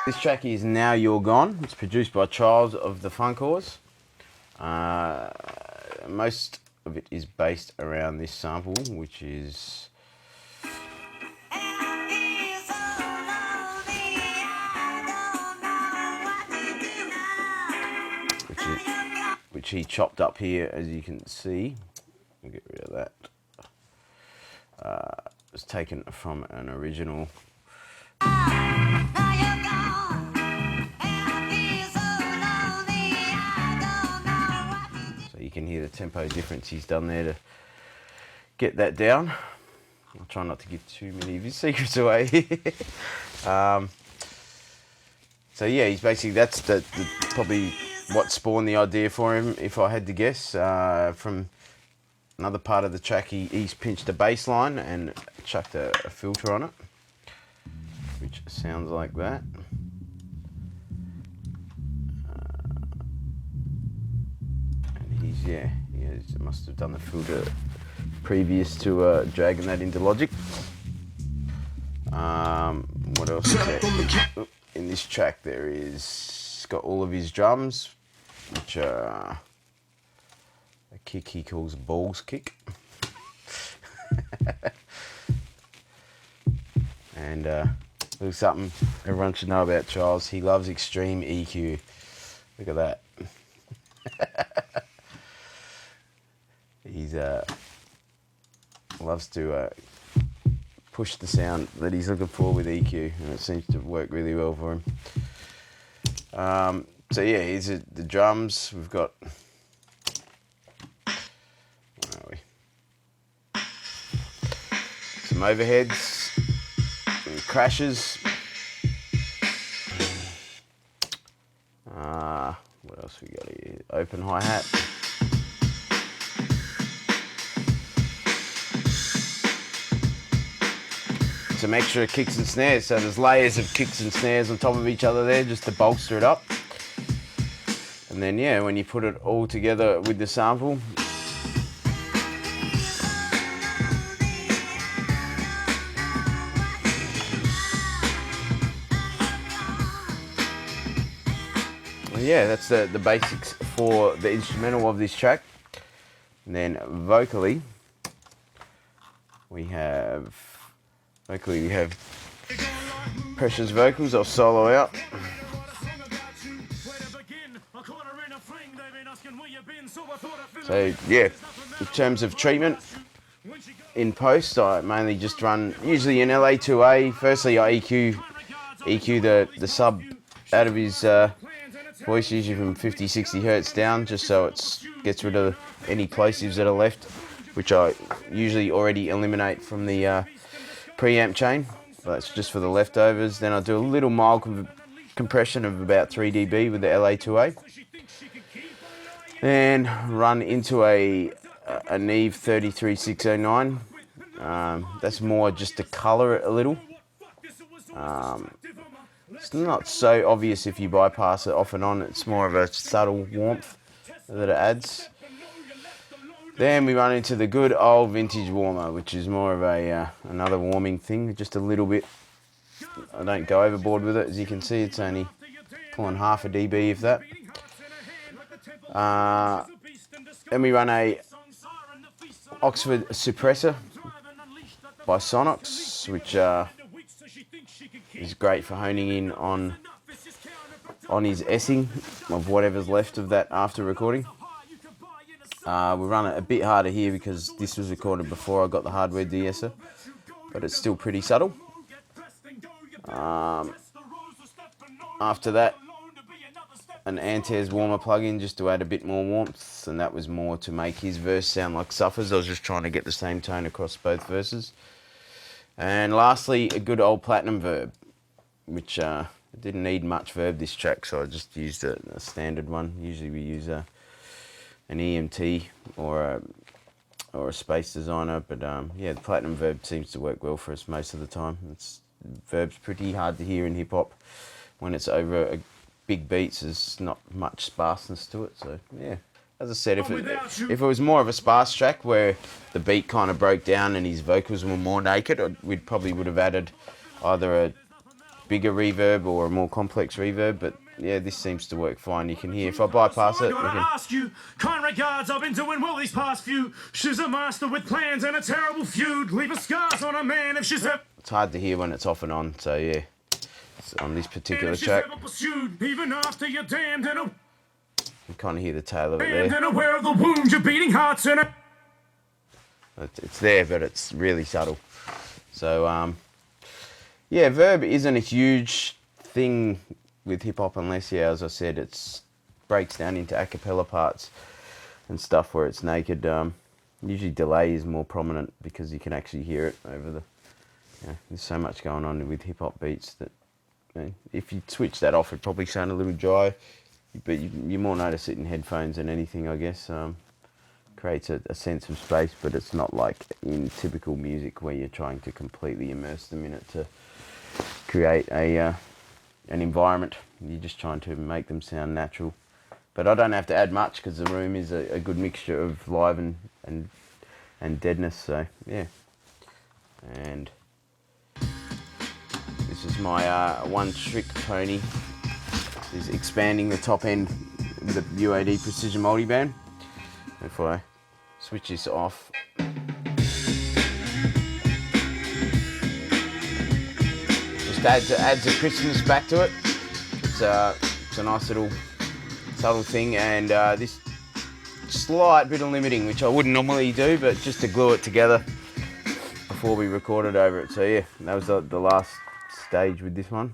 This track is Now You're Gone. It's produced by Charles of the Funkors. Most of it is based around this sample, which is which he chopped up here, as you can see. I'll get rid of that. It was taken from an original. So you can hear the tempo difference he's done there to get that down. I'll try not to give too many of his secrets away. So yeah, he's basically, that's the probably what spawned the idea for him, if I had to guess. From another part of the track, he's pinched a bass line and chucked a filter on it, which sounds like that. And he must have done the filter previous to dragging that into Logic. What else is there? In this track there is got all of his drums, which are a kick he calls balls kick. And there's something everyone should know about Charles. He loves extreme EQ. Look at that. He's loves to push the sound that he's looking for with EQ, and it seems to work really well for him. So yeah, here's the drums. We've got, where are we? Some overheads, and crashes. What else we got here? Open hi-hat. Some extra kicks and snares, so there's layers of kicks and snares on top of each other there just to bolster it up. And then yeah, when you put it all together with the sample, yeah, that's the basics for the instrumental of this track. And then vocally we have Pressure's vocals. I'll solo out. So yeah, in terms of treatment in post, I mainly just run usually an LA2A. Firstly, I EQ the sub out of his voice, usually from 50-60 hertz down, just so it gets rid of any plosives that are left, which I usually already eliminate from the preamp chain. That's just for the leftovers. Then I do a little mild compression of about 3 dB with the LA2A. Then run into a Neve 33609. That's more just to colour it a little. It's not so obvious if you bypass it off and on. It's more of a subtle warmth that it adds. Then we run into the good old vintage warmer, which is more of a another warming thing, just a little bit. I don't go overboard with it. As you can see, it's only pulling half a dB, if that. Then we run a Oxford suppressor by Sonox, which is great for honing in on his essing of whatever's left of that after recording. We run it a bit harder here because this was recorded before I got the hardware de-esser, but it's still pretty subtle. After that, an Antes warmer plug-in just to add a bit more warmth, and that was more to make his verse sound like Suffers. I was just trying to get the same tone across both verses. And lastly, a good old platinum Verb, which didn't need much Verb this track, so I just used a standard one. Usually we use an EMT or a Space Designer, but yeah, the platinum Verb seems to work well for us most of the time. Verb's pretty hard to hear in hip hop. When it's over big beats, there's not much sparseness to it. So yeah, as I said, if it was more of a sparse track where the beat kind of broke down and his vocals were more naked, we probably would have added either a bigger reverb or a more complex reverb, but yeah, this seems to work fine. You can hear, if I bypass it, I'm gonna ask you, kind regards, I've been doing well these past few. She's a master with plans and a terrible feud, leaving scars on a man if she's ever... It's hard to hear when it's off and on, so yeah. So on this particular track, pursued, even after you're damned and you kind of hear the tail of it there. and aware of the wounds, your beating hearts and It's there, but it's really subtle. So, yeah, Verb isn't a huge thing with hip-hop unless, yeah, as I said, it breaks down into a cappella parts and stuff where it's naked. Usually delay is more prominent because you can actually hear it over the... there's so much going on with hip-hop beats that if you switch that off, it'd probably sound a little dry, but you more notice it in headphones than anything, I guess. Creates a sense of space, but it's not like in typical music where you're trying to completely immerse them in it to create an environment. You're just trying to make them sound natural. But I don't have to add much because the room is a good mixture of live and deadness, so yeah. And this is my one-trick pony. Is expanding the top end with the UAD Precision Multiband. If I switch this off, just adds a crispness back to it. It's a nice little subtle thing, and this slight bit of limiting, which I wouldn't normally do, but just to glue it together before we recorded over it. So yeah, that was the last stage with this one.